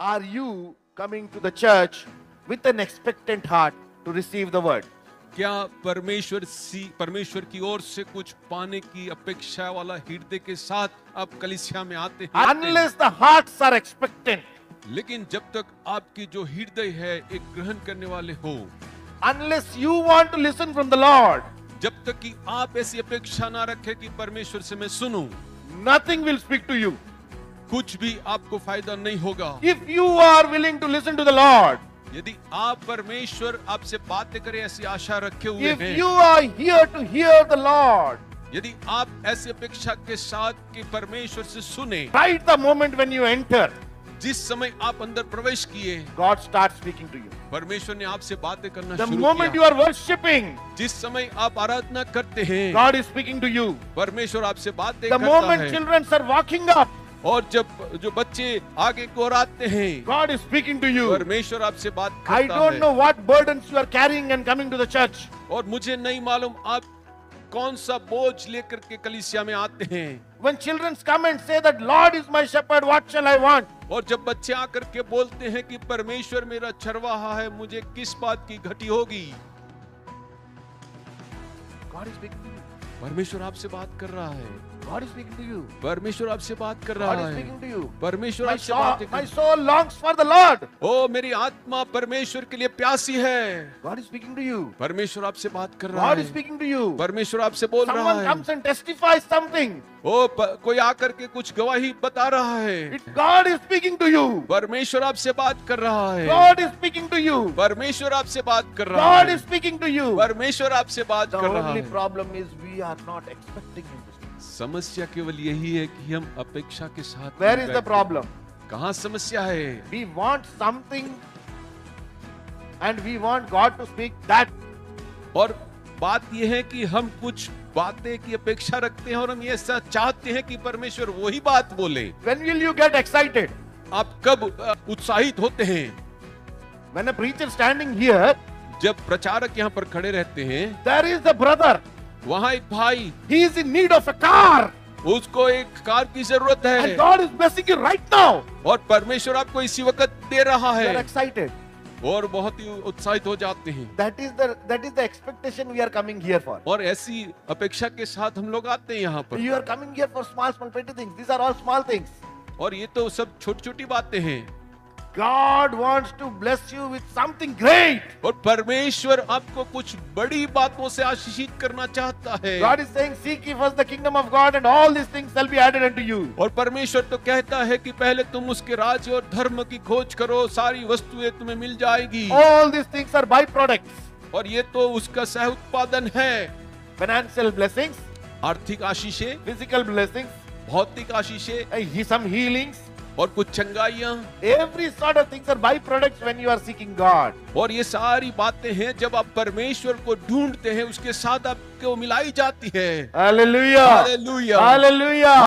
Are you coming to the church with an expectant heart to receive the word? क्या परमेश्वर की ओर से कुछ पाने की अपेक्षा वाला हृदय के साथ आप कलीसिया में आते हैं? Unless the hearts are expectant, लेकिन जब तक आपकी जो हृदय है एक ग्रहण करने वाले हो, unless you want to listen from the Lord, जब तक कि आप ऐसी अपेक्षा ना रखें कि परमेश्वर से मैं सुनूं, nothing will speak to you. कुछ भी आपको फायदा नहीं होगा। If you are willing to listen to the Lord, यदि आप परमेश्वर आपसे बातें करें ऐसी आशा रखे हुए if हैं, you are here to hear the Lord, यदि आप ऐसी अपेक्षा के साथ कि परमेश्वर से सुने, right the moment when you enter, जिस समय आप अंदर प्रवेश किए, God starts speaking to you. परमेश्वर ने आपसे बातें करना The शुरू moment you किया। are worshipping, जिस समय आप आराधना करते हैं, God is speaking to you. परमेश्वर आपसे बातें The करता moment है। children are walking up, और जब जो बच्चे आगे को और आते हैं, God is speaking to you. परमेश्वर आपसे बात I करता don't है। know what burdens you are carrying and coming to the church. और मुझे नहीं मालूम आप कौन सा बोझ लेकर के कलीसिया में आते हैं। When children come and say that Lord is my shepherd, what shall I want? और जब बच्चे आकर के बोलते हैं कि परमेश्वर मेरा चरवाहा है, मुझे किस बात की घटी होगी? God is speaking to you. परमेश्वर आपसे बात कर रहा है। God is speaking to you. परमेश्वर आपसे बात कर God रहा is है। speaking to you. परमेश्वर My आपसे बातें soul, my कर। soul longs for the Lord. ओ मेरी आत्मा परमेश्वर के लिए प्यासी है। God is speaking to you. परमेश्वर आपसे बात कर रहा God है। is speaking to you. परमेश्वर आपसे बोल रहा Someone है। comes and testifies something. कोई आकर के कुछ गवाही बता रहा है। God is speaking to you. परमेश्वर आपसे बात कर रहा है। God is speaking to you. परमेश्र आपसे बात कर रहा God है। is speaking to you. परमेश्वर आपसे बात The कर रहा only है। problem is we are not expecting Him to speak. समस्या केवल यही है कि हम अपेक्षा के साथ Where नहीं is the बैठते। problem? कहाँ समस्या है? We want something and we want God to speak that. और बात यह है कि हम कुछ बातें की अपेक्षा रखते हैं और हम ये ऐसा चाहते हैं कि परमेश्वर वही बात बोले। When will you get excited? आप कब उत्साहित होते हैं? When a preacher standing here, जब प्रचारक यहाँ पर खड़े रहते हैं, there is the brother. वहाँ एक भाई, He is in need of a car. उसको एक कार की जरूरत And है God is blessing you right now. और परमेश्वर आपको इसी वक्त दे रहा You are है excited. और बहुत ही उत्साहित हो जाते हैं। That is the expectation we are coming here for. और ऐसी अपेक्षा के साथ हम लोग आते हैं यहाँ पर। You are coming here for small petty things. These are all small things. और ये तो सब छोटी छोटी बातें हैं। God wants to bless you with something great. और परमेश्वर आपको कुछ बड़ी बातों से आशीषित करना चाहता है। God is saying, seek ye first the kingdom of God and all these things shall be added unto you. और परमेश्वर तो कहता है कि पहले तुम उसके राज्य और धर्म की खोज करो, सारी वस्तुएं तुम्हें मिल जाएगी। All these things are byproducts. और ये तो उसका सह उत्पादन है। Financial blessings, आर्थिक आशीषें, physical blessings, भौतिक आशीषें, some healings. और कुछ चंगाइयां। Every sort of things are byproducts when you are seeking God. और ये सारी बातें हैं जब आप परमेश्वर को ढूंढते हैं, उसके साथ आपको मिलाई जाती है। Hallelujah. हालेलुया। Hallelujah.